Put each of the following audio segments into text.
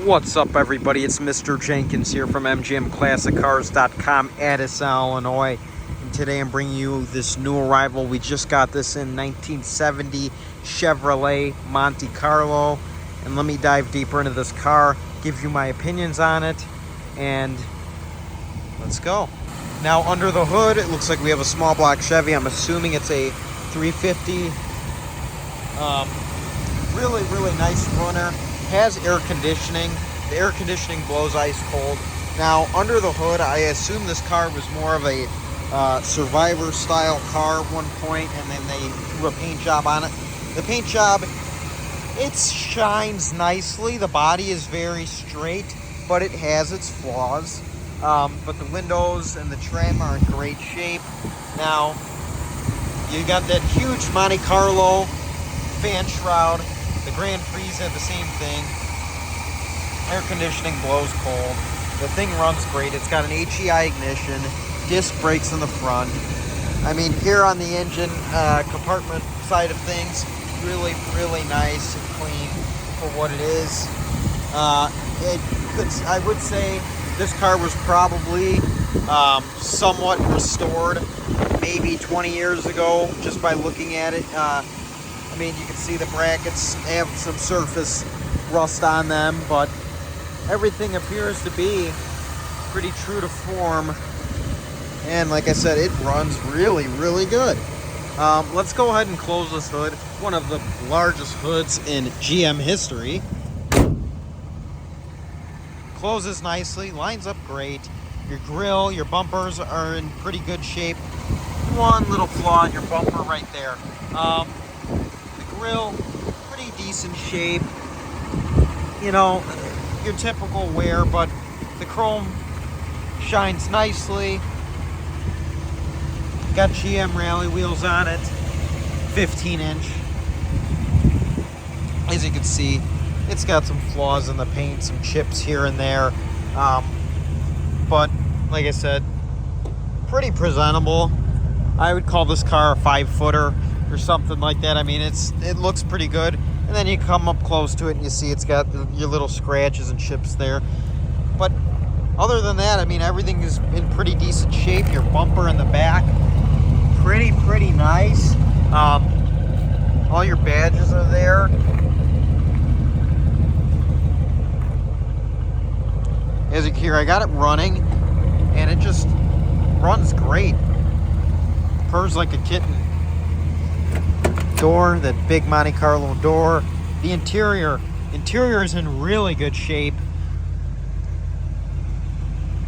What's up, everybody? It's Mr. Jenkins here from MGMClassicCars.com, Addison, Illinois. And today I'm bringing you this new arrival. We just got this in 1970 Chevrolet Monte Carlo. And let me dive deeper into this car, give you my opinions on it, and let's go. Now, under the hood, it looks like we have a small block Chevy. I'm assuming it's a 350. Really nice runner. Has air conditioning. The air conditioning blows ice cold. Now, under the hood, I assume this car was more of a Survivor style car at one point, and then they threw a paint job on it. The paint job, it shines nicely. The body is very straight, but it has its flaws. But the windows and the trim are in great shape. Now, you got that huge Monte Carlo fan shroud. The Grand Prix had the same thing. Air conditioning blows cold. The thing runs great. It's got an HEI ignition, disc brakes in the front. I mean, here on the engine compartment side of things, really nice and clean for what it is. I would say this car was probably somewhat restored maybe 20 years ago, just by looking at it. I mean, you can see the brackets have some surface rust on them, but everything appears to be pretty true to form. And like I said, it runs really good. Let's go ahead and close this hood. One of the largest hoods in GM history. Closes nicely, lines up great. Your grill, your bumpers are in pretty good shape. One little flaw in your bumper right there. Grill, pretty decent shape. You know, your typical wear, but the chrome shines nicely. Got GM rally wheels on it, 15-inch. As you can see, it's got some flaws in the paint, some chips here and there. But like I said, pretty presentable. I would call this car a 5-footer or something like that. I mean, it looks pretty good. And then you come up close to it and you see it's got your little scratches and chips there. But other than that, I mean, everything is in pretty decent shape. Your bumper in the back, pretty nice. All your badges are there. As you can hear, I got it running, and it just runs great. Purrs like a kitten. Door, that big Monte Carlo door. The interior is in really good shape.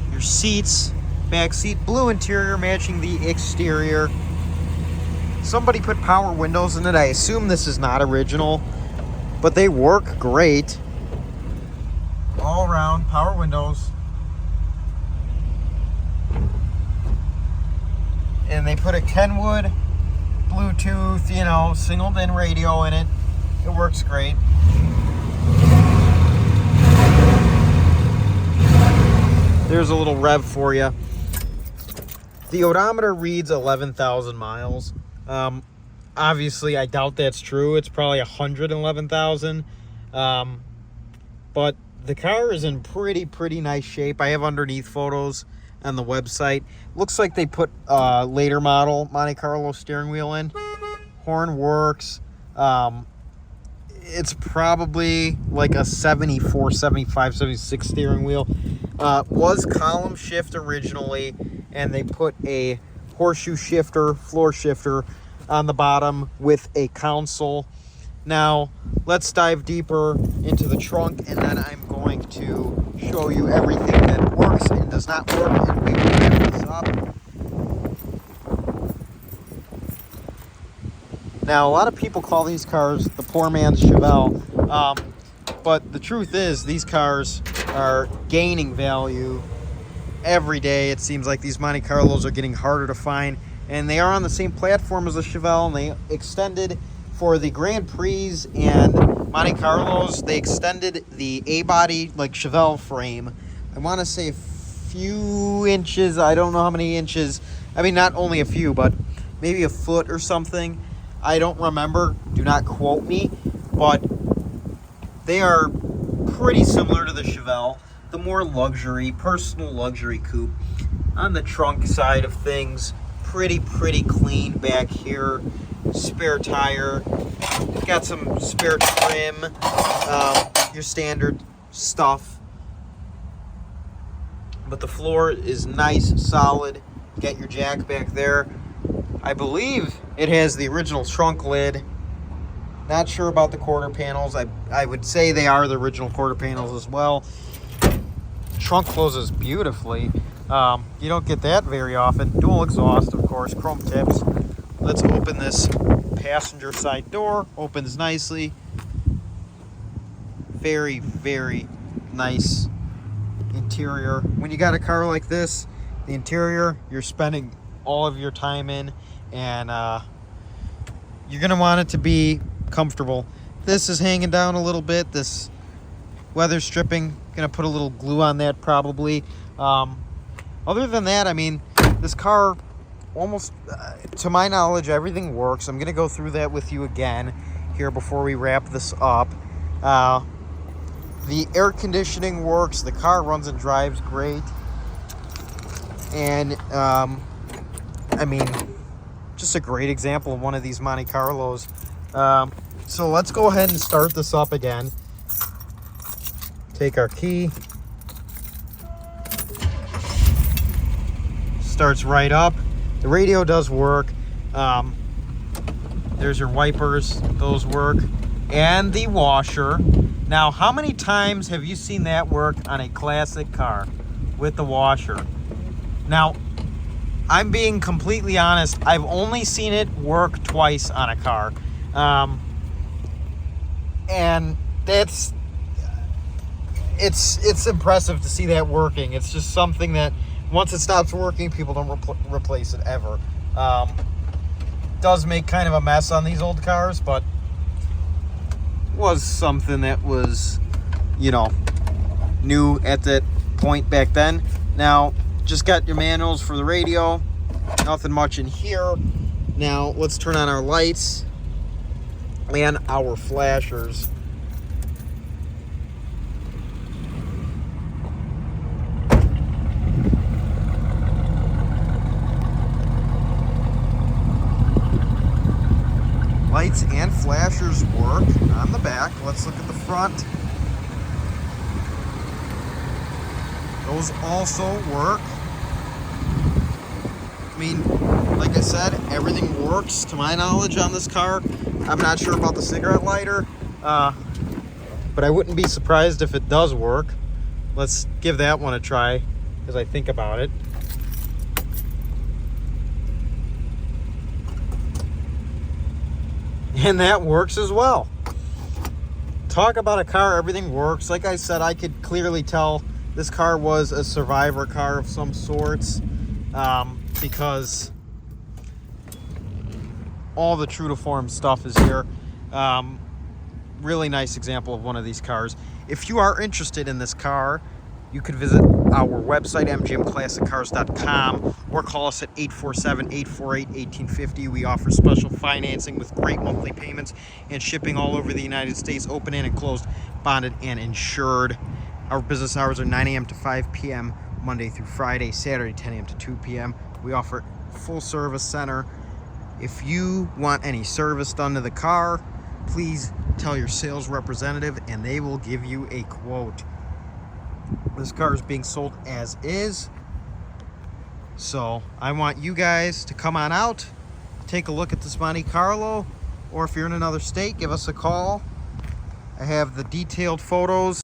Your seats, back seat, blue interior matching the exterior. Somebody put power windows in it. I assume this is not original, but they work great. All around, power windows. And they put a Kenwood Bluetooth, you know, singled in radio in it. It works great. There's a little rev for you. The odometer reads 11,000 miles. Obviously, I doubt that's true. It's probably 111,000. But the car is in pretty nice shape. I have underneath photos on the website. Looks like they put later model Monte Carlo steering wheel in. Horn works. It's probably like a 74, 75, 76 steering wheel. Was column shift originally, and they put a horseshoe shifter, floor shifter on the bottom with a console. Now, let's dive deeper into the trunk, and then I'm going to show you everything that works and does not work, and we will wrap this up. Now, a lot of people call these cars the poor man's Chevelle, but the truth is these cars are gaining value every day. It seems like these Monte Carlos are getting harder to find, and they are on the same platform as the Chevelle, and they extended for the Grand Prix and Monte Carlos. They extended the A-body, like Chevelle frame. I want to say a few inches. I don't know how many inches. I mean, not only a few, but maybe a foot or something. I don't remember. Do not quote me. But they are pretty similar to the Chevelle, the more luxury, personal luxury coupe. On the trunk side of things, pretty clean back here. Spare tire, got some spare trim, your standard stuff. But the floor is nice, solid. Got your jack back there. I believe it has the original trunk lid. Not sure about the quarter panels. I would say they are the original quarter panels as well. Trunk closes beautifully. You don't get that very often. Dual exhaust, of course, chrome tips. Let's open this passenger side door. Opens nicely. Very nice interior. When you got a car like this, the interior, you're spending all of your time in, and you're gonna want it to be comfortable. This is hanging down a little bit. This weather stripping, gonna put a little glue on that probably. Other than that, I mean, this car almost, to my knowledge, everything works. I'm gonna go through that with you again here before we wrap this up. The air conditioning works. The car runs and drives great. And, I mean, just a great example of one of these Monte Carlos. So let's go ahead and start this up again. Take our key. Starts right up. The radio does work. There's your wipers. Those work. And the washer. Now, how many times have you seen that work on a classic car with the washer? Now, I'm being completely honest. I've only seen it work twice on a car. And that's, it's impressive to see that working. It's just something that once it stops working, people don't replace it ever. Does make kind of a mess on these old cars, but was something that was, you know, new at that point back then. Now, just got your manuals for the radio. Nothing much in here. Now, let's turn on our lights and our flashers. Lights and flashers work on the back. Let's look at the front. Those also work. I mean, like I said, everything works to my knowledge on this car. I'm not sure about the cigarette lighter, but I wouldn't be surprised if it does work. Let's give that one a try as I think about it. And that works as well. Talk about a car, everything works. Like I said, I could clearly tell this car was a survivor car of some sorts, because all the true to form stuff is here. Really nice example of one of these cars. If you are interested in this car, you could visit our website, mgmclassiccars.com, or call us at 847-848-1850. We offer special financing with great monthly payments and shipping all over the United States, open and enclosed, bonded and insured. Our business hours are 9 a.m. to 5 p.m. Monday through Friday, Saturday 10 a.m. to 2 p.m. We offer full service center. If you want any service done to the car, please tell your sales representative and they will give you a quote. This car is being sold as is, so I want you guys to come on out, take a look at this Monte Carlo, or if you're in another state, give us a call. I have the detailed photos